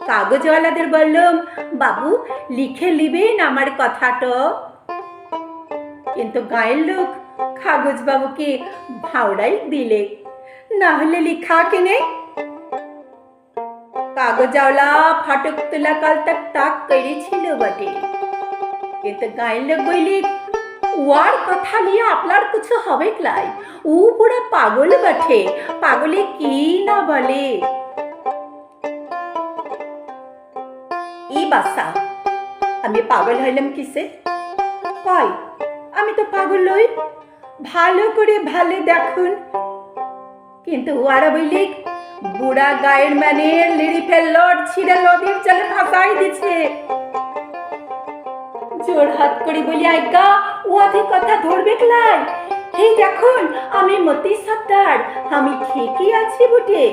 কাগজওয়ালাদের বললাম, বাবু লিখে লিবেন আমার কথাটা। কিন্তু গায়ের লোক কাগজ বাবুকে ভাওড়াই দিলে, না হলে লিখা কেনে। কাগজওয়ালা ফাটক তোলা কাল তাক তাক করেছিল বটে, কিন্তু গায়ের লোক বইলে ওয়ার কথা নিয়ে আপনার কিছু হবে ক্লাই, ও পুরা পাগল বটে, পাগলে কি না বলে। এই বাসা আমি পাগল হইলাম কিসে? কই আমি তো পাগল নই, ভালো করে ভালো দেখুন। কিন্তু ওরা বইলে বুড়া গায়ের মানে লিড়ি ফেললট ছিঁড়ে নদীর জলে ভাসাই দিছে। জোর হাত করে বলি, আজ্ঞা ওদের কথা ধরবে ক্লাই, এই দেখুন আমি মতি সর্দার, আমি ঠিকই আছি বটে।